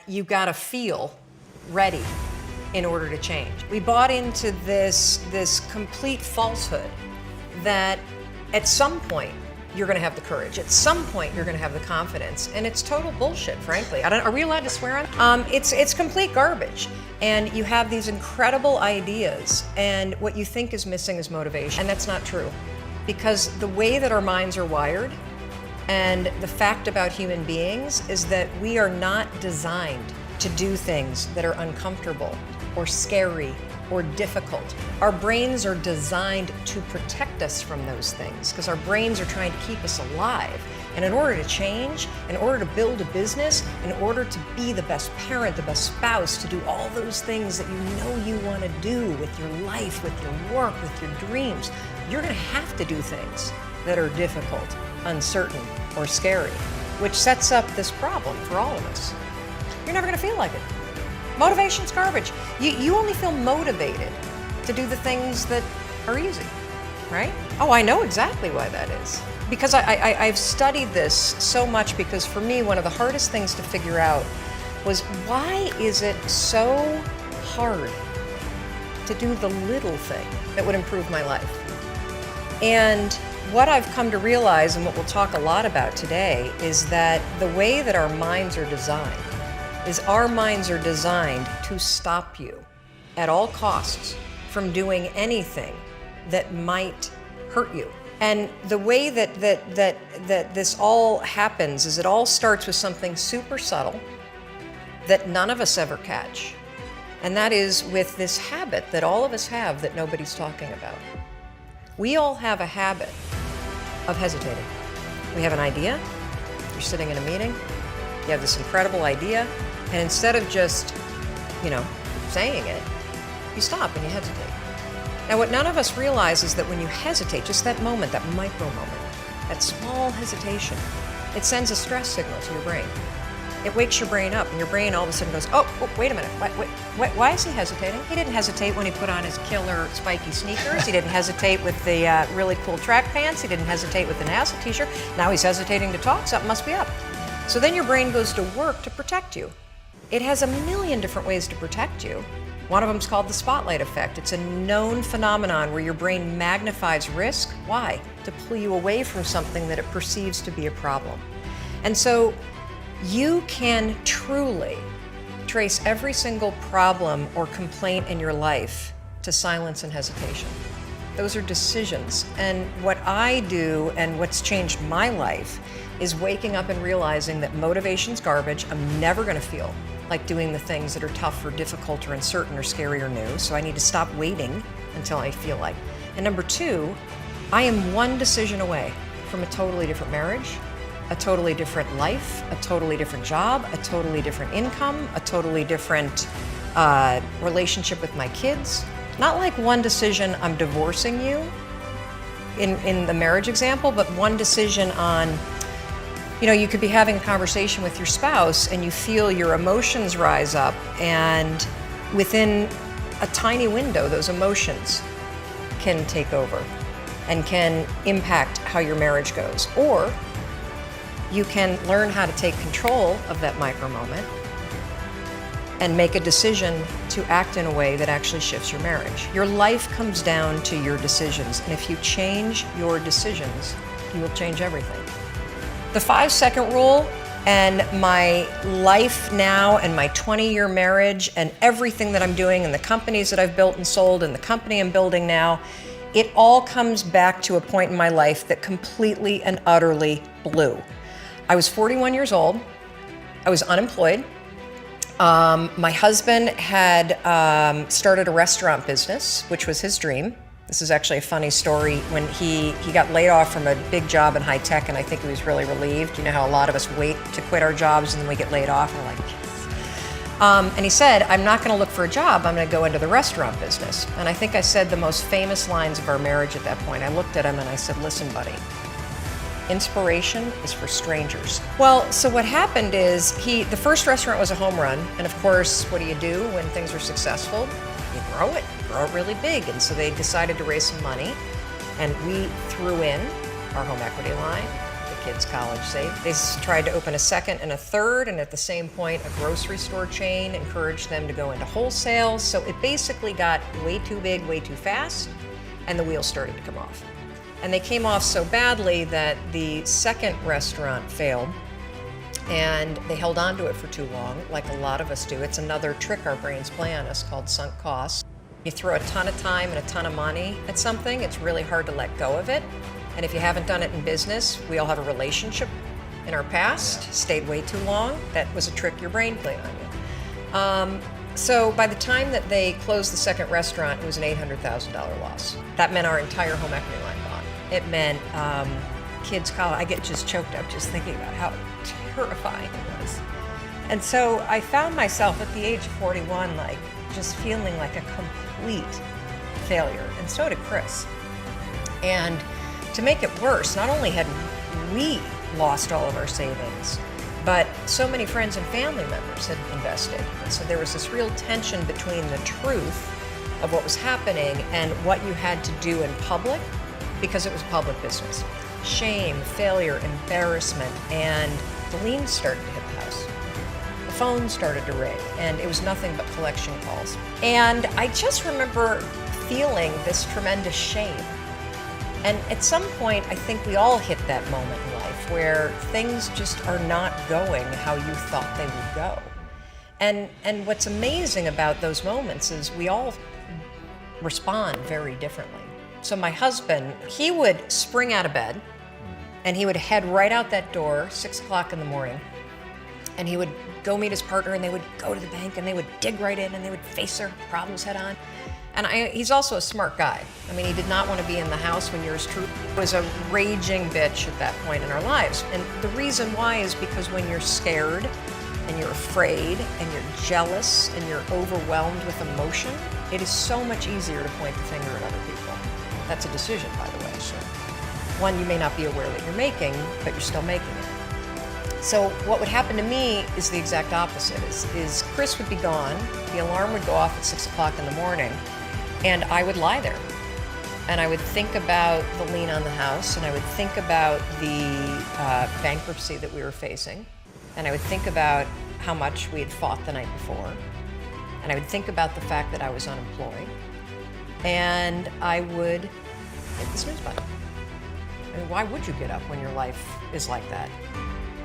You gotta feel ready in order to change. We bought into this complete falsehood that at some point you're gonna have the courage, at some point you're gonna have the confidence, and it's total bullshit, frankly. Are we allowed to swear on? It's complete garbage. And you have these incredible ideas, and what you think is missing is motivation, and that's not true. Because the way that our minds are wired, and the fact about human beings is that we are not designed to do things that are uncomfortable or scary or difficult. Our brains are designed to protect us from those things because our brains are trying to keep us alive. And in order to change, in order to build a business, in order to be the best parent, the best spouse, to do all those things that you know you want to do with your life, with your work, with your dreams, you're going to have to do things that are difficult, uncertain, or scary, which sets up this problem for all of us. You're never going to feel like it. Motivation's garbage. You only feel motivated to do the things that are easy, right? Oh, I know exactly why that is. Because I've studied this so much, because for me, one of the hardest things to figure out was, why is it so hard to do the little thing that would improve my life? And what I've come to realize, and what we'll talk a lot about today, is that the way that our minds are designed is our minds are designed to stop you at all costs from doing anything that might hurt you. And the way that this all happens is it all starts with something super subtle that none of us ever catch. And that is with this habit that all of us have that nobody's talking about. We all have a habit of hesitating. We have an idea, you're sitting in a meeting, you have this incredible idea, and instead of just, saying it, you stop and you hesitate. Now, what none of us realize is that when you hesitate, just that moment, that micro moment, that small hesitation, it sends a stress signal to your brain. It wakes your brain up, and your brain all of a sudden goes, oh, wait a minute, why is he hesitating? He didn't hesitate when he put on his killer spiky sneakers. He didn't hesitate with the really cool track pants. He didn't hesitate with the NASA t-shirt. Now he's hesitating to talk, something must be up. So then your brain goes to work to protect you. It has a million different ways to protect you. One of them is called the spotlight effect. It's a known phenomenon where your brain magnifies risk. Why? To pull you away from something that it perceives to be a problem. And so you can truly trace every single problem or complaint in your life to silence and hesitation. Those are decisions. And what I do, and what's changed my life, is waking up and realizing that motivation's garbage. I'm never going to feel like doing the things that are tough or difficult or uncertain or scary or new. So I need to stop waiting until I feel like. And number two, I am one decision away from a totally different marriage, a totally different life, a totally different job, a totally different income, a totally different relationship with my kids. Not like one decision, I'm divorcing you in the marriage example, but one decision on, you could be having a conversation with your spouse and you feel your emotions rise up, and within a tiny window, those emotions can take over and can impact how your marriage goes. Or you can learn how to take control of that micro moment and make a decision to act in a way that actually shifts your marriage. Your life comes down to your decisions, and if you change your decisions, you will change everything. The 5-second rule and my life now and my 20-year marriage and everything that I'm doing and the companies that I've built and sold and the company I'm building now, it all comes back to a point in my life that completely and utterly blew. I was 41 years old. I was unemployed. My husband had started a restaurant business, which was his dream. This is actually a funny story. When he got laid off from a big job in high tech, and I think he was really relieved. You know how a lot of us wait to quit our jobs and then we get laid off, and we're like, yes. And he said, I'm not gonna look for a job, I'm gonna go into the restaurant business. And I think I said the most famous lines of our marriage at that point. I looked at him and I said, listen, buddy, inspiration is for strangers. Well, so what happened is the first restaurant was a home run. And of course, what do you do when things are successful? You grow it really big. And so they decided to raise some money, and we threw in our home equity line, the kids' college saved. They tried to open a second and a third, and at the same point, a grocery store chain encouraged them to go into wholesale. So it basically got way too big, way too fast, and the wheels started to come off. And they came off so badly that the second restaurant failed, and they held on to it for too long, like a lot of us do. It's another trick our brains play on us called sunk costs. You throw a ton of time and a ton of money at something, it's really hard to let go of it. And if you haven't done it in business, we all have a relationship in our past, stayed way too long. That was a trick your brain played on you. So by the time that they closed the second restaurant, it was an $800,000 loss. That meant our entire home equity line gone. It meant kids' college. I get just choked up just thinking about how terrifying it was. And so I found myself at the age of 41, like just feeling like a complete failure, and so did Chris. And to make it worse, not only had we lost all of our savings, but so many friends and family members had invested. And so there was this real tension between the truth of what was happening and what you had to do in public, because it was public business. Shame, failure, embarrassment, and the liens started to hit the house. The phone started to ring, and it was nothing but collection calls. And I just remember feeling this tremendous shame. And at some point, I think we all hit that moment in life where things just are not going how you thought they would go. And what's amazing about those moments is we all respond very differently. So my husband, he would spring out of bed, and he would head right out that door, 6 o'clock in the morning, and he would go meet his partner, and they would go to the bank, and they would dig right in, and they would face their problems head on. And he's also a smart guy. I mean, he did not want to be in the house when yours truly was a raging bitch at that point in our lives. And the reason why is because when you're scared, and you're afraid, and you're jealous, and you're overwhelmed with emotion, it is so much easier to point the finger at other people. That's a decision, by the way. So one you may not be aware that you're making, but you're still making it. So what would happen to me is the exact opposite. Is Chris would be gone, the alarm would go off at 6 o'clock in the morning, and I would lie there. And I would think about the lien on the house, and I would think about the bankruptcy that we were facing, and I would think about how much we had fought the night before, and I would think about the fact that I was unemployed, and I would hit the snooze button. I mean, why would you get up when your life is like that?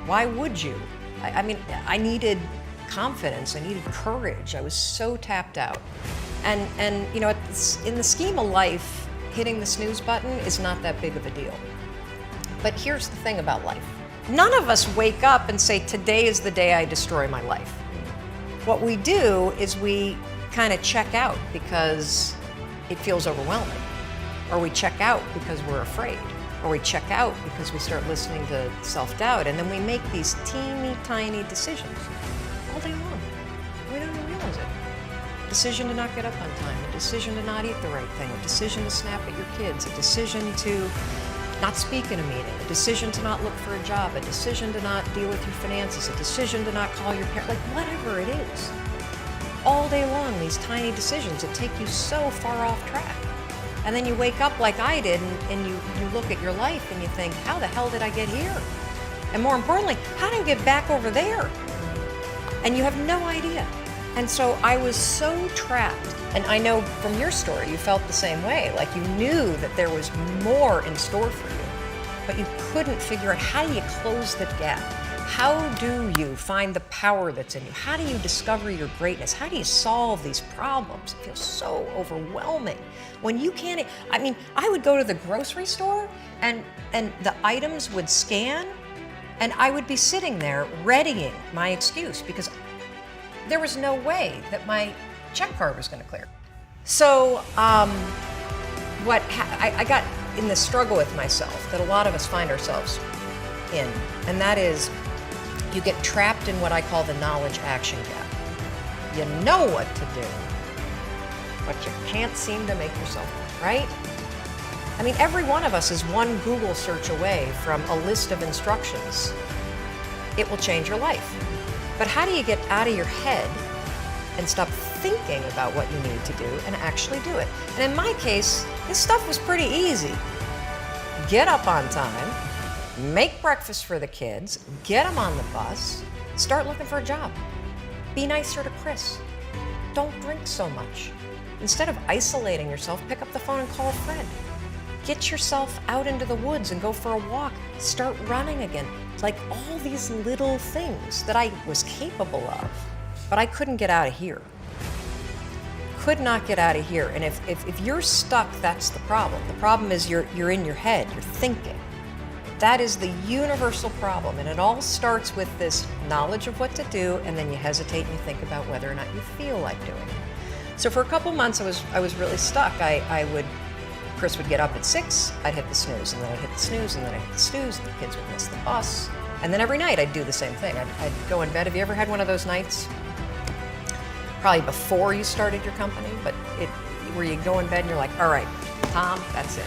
Why would you? I mean, I needed confidence, I needed courage. I was so tapped out. And you know, in the scheme of life, hitting the snooze button is not that big of a deal. But here's the thing about life. None of us wake up and say, today is the day I destroy my life. What we do is we kind of check out because it feels overwhelming. Or we check out because we're afraid. Or we check out because we start listening to self-doubt, and then we make these teeny tiny decisions all day long. We don't even realize it. A decision to not get up on time, a decision to not eat the right thing, a decision to snap at your kids, a decision to not speak in a meeting, a decision to not look for a job, a decision to not deal with your finances, a decision to not call your parents, like whatever it is. All day long, these tiny decisions that take you so far off track. And then you wake up like I did, and you look at your life and you think, how the hell did I get here? And more importantly, how do I get back over there? And you have no idea. And so I was so trapped. And I know from your story, you felt the same way. Like you knew that there was more in store for you, but you couldn't figure out, how do you close the gap? How do you find the power that's in you? How do you discover your greatness? How do you solve these problems? It feels so overwhelming. When you can't, I mean, I would go to the grocery store and the items would scan, and I would be sitting there readying my excuse because there was no way that my check card was going to clear. So I got in this struggle with myself that a lot of us find ourselves in, and that is, you get trapped in what I call the knowledge action gap. You know what to do, but you can't seem to make yourself do it, right? I mean, every one of us is one Google search away from a list of instructions. It will change your life. But how do you get out of your head and stop thinking about what you need to do and actually do it? And in my case, this stuff was pretty easy. Get up on time, make breakfast for the kids, get them on the bus, start looking for a job. Be nicer to Chris. Don't drink so much. Instead of isolating yourself, pick up the phone and call a friend. Get yourself out into the woods and go for a walk. Start running again. Like all these little things that I was capable of, but I couldn't get out of here. Could not get out of here. And if you're stuck, that's the problem. The problem is you're in your head, you're thinking. That is the universal problem, and it all starts with this knowledge of what to do, and then you hesitate and you think about whether or not you feel like doing it. So for a couple months, I was really stuck. Chris would get up at 6, I'd hit the snooze, and then I'd hit the snooze, and then I'd hit the snooze, and the kids would miss the bus. And then every night I'd do the same thing. I'd go in bed. Have you ever had one of those nights? Probably before you started your company, but where you go in bed and you're like, all right, Tom, that's it.